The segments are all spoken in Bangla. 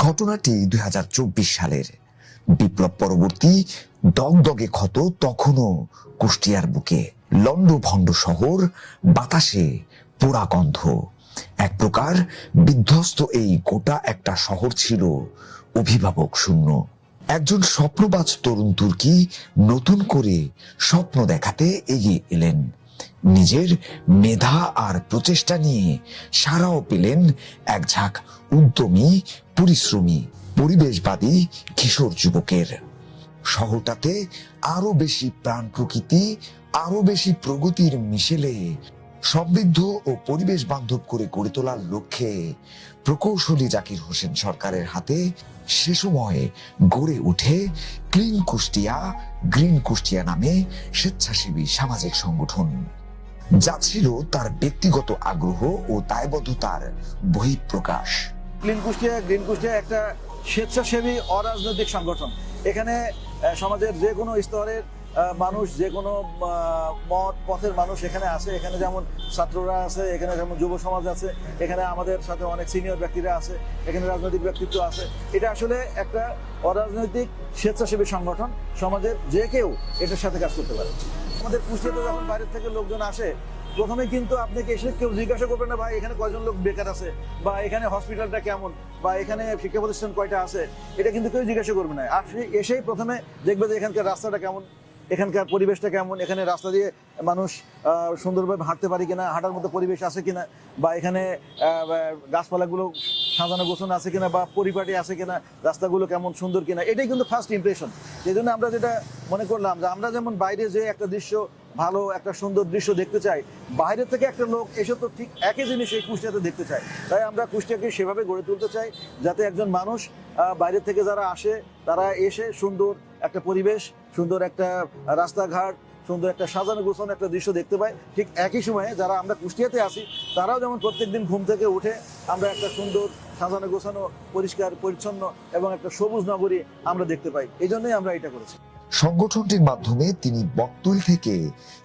ঘটনাটি ২০২৪ সালের। বিপ্লব পরবর্তী দগদগে ক্ষত তখনও কুষ্টিয়ার বুকে। লন্ডভন্ড শহর, বাতাসে পোড়া গন্ধ। এক প্রকার বিধ্বস্ত এই গোটা একটা শহর ছিল অভিভাবক শূন্য। একজন স্বপ্নবাজ তরুণ তুর্কি নতুন করে স্বপ্ন দেখাতে এগিয়ে এলেন। নিজের মেধা আর প্রচেষ্টা নিয়ে সাড়াও পেলেন এক ঝাঁক উদ্যমী, পরিশ্রমী, পরিবেশবাদী কিশোর যুবকের। শহরটাতে আরো বেশি প্রাণ প্রকৃতি, আরো বেশি প্রগতির মিশেলে সমৃদ্ধ ও পরিবেশ বান্ধব করে গড়ে তোলার লক্ষ্যে প্রকৌশলী জাকির হোসেন সরকারের হাতে সে সময় গড়ে ওঠে ক্লিন কুষ্টিয়া, গ্রিন কুষ্টিয়া নামে স্বেচ্ছাসেবী সামাজিক সংগঠন, যা ছিল তার ব্যক্তিগত আগ্রহ ও দায়বদ্ধতার বহিঃপ্রকাশ। ক্লিন কুষ্টিয়া, গ্রিন কুষ্টিয়া একটা স্বেচ্ছাসেবী অরাজনৈতিক সংগঠন। এখানে সমাজের যে কোনো স্তরের মানুষ, যে কোনো মত পথের মানুষ এখানে আছে। এখানে যেমন ছাত্ররা আছে, এখানে যেমন যুব সমাজ আছে, এখানে আমাদের সাথে অনেক সিনিয়র ব্যক্তিরা আছে, এখানে রাজনৈতিক ব্যক্তিত্ব আছে। এটা আসলে একটা অরাজনৈতিক স্বেচ্ছাসেবী সংগঠন। সমাজের যে কেউ এটার সাথে কাজ করতে পারে। আমাদের কুষ্টিয়াতে যখন বাইরের থেকে লোকজন আসে, প্রথমে কিন্তু আপনাকে এসে কেউ জিজ্ঞাসা করবে না ভাই এখানে কয়জন লোক বেকার আছে, বা এখানে হসপিটালটা কেমন, বা এখানে শিক্ষা প্রতিষ্ঠান কয়টা আছে, এটা কিন্তু কেউ জিজ্ঞাসা করবে না। এসেই প্রথমে দেখবে যে এখানকার রাস্তাটা কেমন, এখানকার পরিবেশটা কেমন, এখানে রাস্তা দিয়ে মানুষ সুন্দরভাবে হাঁটতে পারি কিনা, হাঁটার মতো পরিবেশ আছে কিনা, বা এখানে গাছপালাগুলো সাজানো গোছানো আছে কিনা, বা পরিপাটি আছে কিনা, রাস্তাগুলো কেমন সুন্দর কিনা, এটাই কিন্তু ফার্স্ট ইমপ্রেশন। সেই জন্য আমরা যেটা মনে করলাম যে আমরা যেমন বাইরে যে একটা দৃশ্য, ভালো একটা সুন্দর দৃশ্য দেখতে চাই, বাইরে থেকে একটা লোক এসে তো ঠিক একই জিনিস এই কুষ্টিয়াতে দেখতে চায়। তাই আমরা কুষ্টিয়াকে সেভাবে গড়ে তুলতে চাই যাতে একজন মানুষ বাইরে থেকে যারা আসে তারা এসে সুন্দর একটা পরিবেশ, সুন্দর একটা রাস্তাঘাট, সুন্দর একটা সাজানো গোছানো একটা দৃশ্য দেখতে পাই। ঠিক একই সময়ে যারা আমরা কুষ্টিয়াতে আসি তারাও যেমন প্রত্যেকদিন ঘুম থেকে উঠে আমরা একটা সুন্দর সাজানো গোছানো, পরিষ্কার পরিচ্ছন্ন এবং একটা সবুজ নগরী আমরা দেখতে পাই। এই জন্যই আমরা এটা করেছি। সংগঠনটির মাধ্যমে তিনি বকতুল থেকে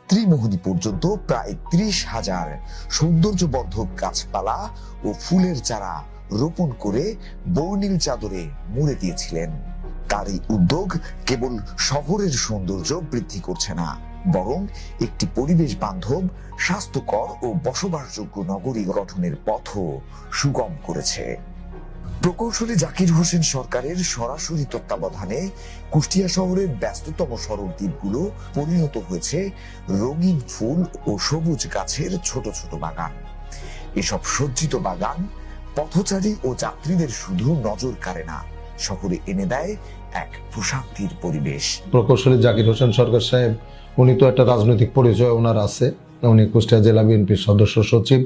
ত্রিমোহনী পর্যন্ত প্রায় ৩০,০০০ সৌন্দর্যবর্ধক গাছপালা ও ফুলের চারা রোপণ করে বর্ণিল চাদরে মুড়ে দিয়েছিলেন। তার এই উদ্যোগ কেবল শহরের সৌন্দর্য বৃদ্ধি করছে না, বরং একটি পরিবেশ বান্ধব, স্বাস্থ্যকর ও বসবাসযোগ্য নগরী গঠনের পথও সুগম করেছে। প্রকৌশলী জাকির হোসেন সরকারের সরাসরি তত্ত্বাবধানে কুষ্টিয়া শহরের ব্যস্ততম সড়ক দ্বীপগুলো পরিণত হয়েছে রঙিন ফুল ও সবুজ গাছের ছোট ছোট বাগান। এসব সজ্জিত বাগান পথচারী ও যাত্রীদের শুধু নজর কাড়ে না, শহরে এনে দেয় এক প্রশান্তির পরিবেশ। প্রকৌশলী জাকির হোসেন সরকার সাহেব, উনি তো একটা রাজনৈতিক পরিচয় ওনার আছে। উনি কুষ্টিয়া জেলা বিএনপির সদস্য সচিব,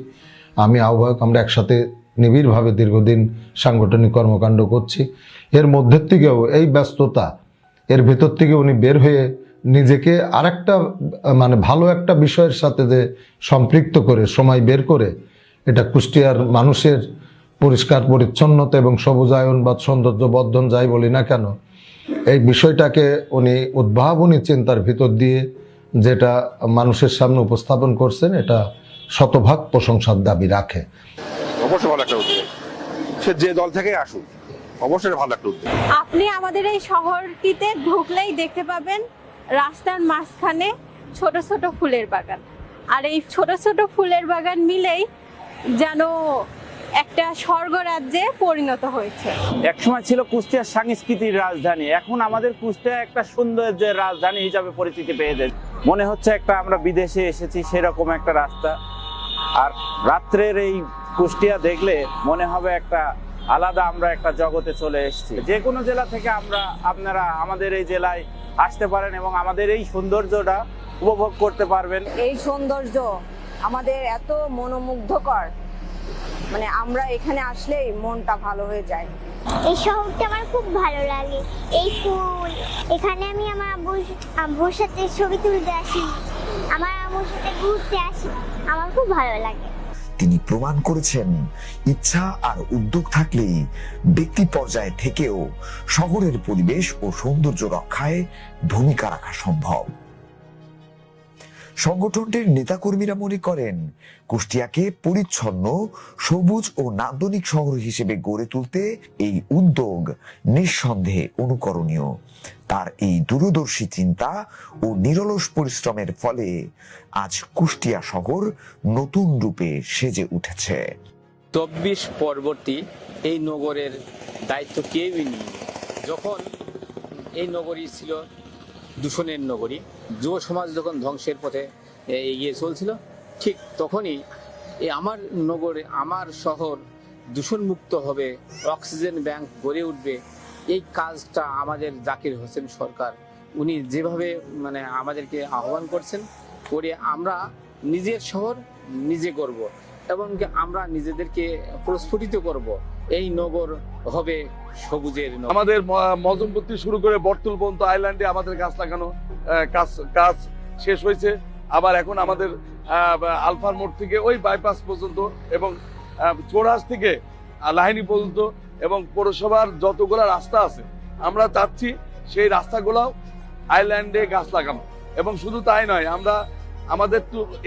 আমি আহ্বায়ক। আমরা একসাথে নিবিড়ভাবে দীর্ঘদিন সাংগঠনিক কর্মকাণ্ড করছি। এর মধ্যের থেকেও এই ব্যস্ততা, এর ভেতর থেকে উনি বের হয়ে নিজেকে আরেকটা ভালো একটা বিষয়ের সাথে যে সম্পৃক্ত করে সময় বের করে এটা কুষ্টিয়ার মানুষের পরিষ্কার পরিচ্ছন্নতা এবং সবুজায়ন বা সৌন্দর্য বর্ধন যাই বলি না কেন, এই বিষয়টাকে উনি উদ্ভাবনী চিন্তার ভিতর দিয়ে যেটা মানুষের সামনে উপস্থাপন করছেন, এটা শতভাগ প্রশংসার দাবি রাখে। অবশ্যই ভালো একটা উদ্যোগ, সে যে দল থেকে আসুক, অবশ্যই ভালো একটা উদ্যোগ। আপনি আমাদের এই শহরটিতে ঢুকলেই দেখতে পাবেন রাস্তার মাঝখানে ছোট ছোট ফুলের বাগান, আর এই ছোট ছোট ফুলের বাগান মিলেই যেন একটা স্বর্গরাজ্যে পরিণত হয়েছে। একসময় ছিল কুষ্টিয়ার সাংস্কৃতিক রাজধানী, এখন আমাদের কুষ্টিয়া একটা সৌন্দর্যের রাজধানী হিসাবে পরিচিতি পেয়েছে। মনে হচ্ছে একটা আমরা বিদেশে এসেছি সেরকম একটা রাস্তা। আর রাত্রের এই কুষ্টিয়া দেখলে মনে হবে একটা আলাদা, আমরা একটা জগতে চলে এসেছি। যে কোনো জেলা থেকে আপনারা আমাদের এই জেলায় আসতে পারেন এবং আমাদের এই সৌন্দর্যটা উপভোগ করতে পারবেন। এই সৌন্দর্য আমাদের এত মনোমুগ্ধকর, আমরা এখানে আসলেই মনটা ভালো হয়ে যায়। এই শহরটা আমার খুব ভালো লাগে। এই ফুল, এখানে আমি আমার আব্বুর সাথে ছবি তুলতে আসি, আমার আম্মুর সাথে ঘুরতে আসি, আমার খুব ভালো লাগে। তিনি প্রমাণ করেছেন ইচ্ছা আর উদ্যোগ থাকলেই ব্যক্তি পর্যায়ে থেকেও শহরের পরিবেশ ও সৌন্দর্য রক্ষায় ভূমিকা রাখা সম্ভব। সংগঠনটির নেতাকর্মীরা মনে করেন কুষ্টিয়াকে পরিচ্ছন্ন, সবুজ ও নান্দনিক শহর হিসেবে গড়ে তুলতে এই উদ্যোগ নিঃসন্দেহে অনুকরণীয়। তার এই দূরদর্শী চিন্তা ও নিরলস পরিশ্রমের ফলে আজ কুষ্টিয়া শহর নতুন রূপে সেজে উঠেছে। 24 পরবর্তী এই নগরের দায়িত্ব কেউই নেই। যখন এই নগরী ছিল দূষণের নগরী, যুব সমাজ যখন ধ্বংসের পথে এগিয়ে চলছিল, ঠিক তখনই আমার নগরে, আমার শহর দূষণমুক্ত হবে, অক্সিজেন ব্যাংক গড়ে উঠবে। এই কাজটা আমাদের জাকির হোসেন সরকার উনি যেভাবে আমাদেরকে আহ্বান করছেন, করে আমরা নিজের শহর নিজে করব এবং আমরা নিজেদেরকে প্রস্ফুটিত করব। এই নগর হবে সবুজের নগর। আমাদের মজমপুর শুরু করে বটতল পর্যন্ত আইল্যান্ডে আমাদের গাছ লাগানো কাজ শেষ হয়েছে। আবার এখন আমাদের আলফার মোড় থেকে ওই বাইপাস পর্যন্ত এবং চোরহাস থেকে লাহিনী পর্যন্ত এবং পৌরসভার যতগুলো রাস্তা আছে আমরা চাচ্ছি সেই রাস্তাগুলো আইল্যান্ডে গাছ লাগানো। এবং শুধু তাই নয়, আমরা আমাদের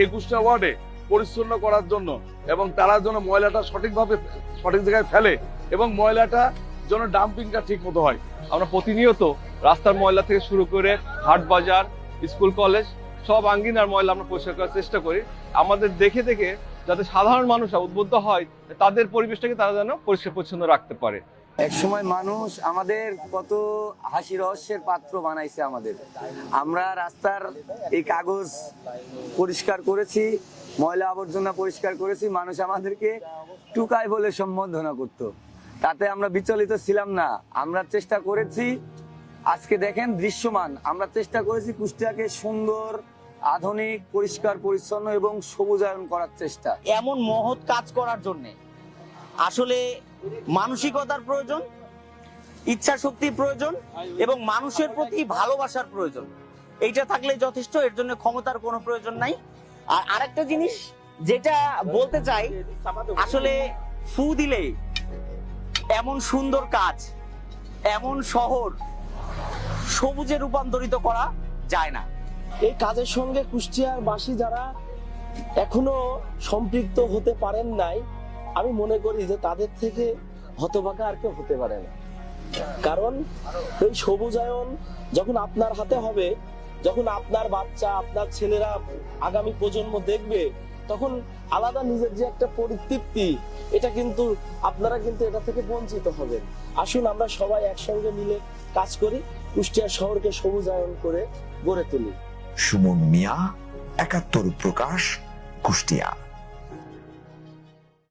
21টা ওয়ার্ডে পরিচ্ছন্ন করার জন্য এবং তারা যেন ময়লাটা সঠিক জায়গায় ফেলে এবং ময়লাটা যেন ডাম্পিংটা ঠিক মতো হয়। আমরা প্রতিনিয়ত রাস্তার ময়লা থেকে শুরু করে হাট বাজার, স্কুল কলেজ সব আঙ্গিনার ময়লা আমরা পরিষ্কার করার চেষ্টা করি। আমাদের দেখে দেখে যাতে সাধারণ মানুষরা উদ্বুদ্ধ হয়, তাদের পরিবেশটাকে তারা যেন পরিষ্কার পরিচ্ছন্ন রাখতে পারে। এক সময় মানুষ আমাদের কত হাসি রহস্যের পাত্র বানাইছে আমাদের। আমরা রাস্তার এই কাগজ পরিষ্কার করেছি, ময়লা আবর্জনা পরিষ্কার করেছি, মানুষ আমাদেরকে টুকাই বলে সম্বোধনা করত। তাতে আমরা বিচলিত ছিলাম না। আমরা চেষ্টা করেছি, আজকে দেখেন দৃশ্যমান, আমরা চেষ্টা করেছি কুষ্টিয়াকে সুন্দর, আধুনিক, পরিষ্কার পরিচ্ছন্ন এবং সবুজায়ন করার চেষ্টা। এমন মহৎ কাজ করার জন্য আসলে মানসিকতার প্রয়োজন, ইচ্ছা শক্তির প্রয়োজন এবং মানুষের প্রতি ভালোবাসার প্রয়োজন। এইটা থাকলে যথেষ্ট, এর জন্য ক্ষমতার কোনো প্রয়োজন নাই। আর আরেকটা জিনিস যেটা বলতে চাই, আসলে ফু দিলে এমন সুন্দর কাজ, এমন শহর সবুজে রূপান্তরিত করা যায় না। এই কাজের সঙ্গে কুষ্টিয়ার বাসী যারা এখনো সম্পৃক্ত হতে পারেন নাই, আমি মনে করি যে তাদের থেকে হতভাগা আর কেউ হতে পারে না। কারণ এই সবুজায়ন যখন আপনার হাতে হবে, যখন আপনার বাচ্চা, আপনার ছেলেরা, আগামী প্রজন্ম দেখবে, তখন আলাদা নিজের যে একটা পরিতৃপ্তি, এটা কিন্তু আপনারা কিন্তু এটা থেকে বঞ্চিত হবেন। আসুন আমরা সবাই একসঙ্গে মিলে কাজ করি, কুষ্টিয়া শহরকে সবুজায়ন করে গড়ে তুলি। সুমন মিয়া, ৭১ প্রকাশ, কুষ্টিয়া।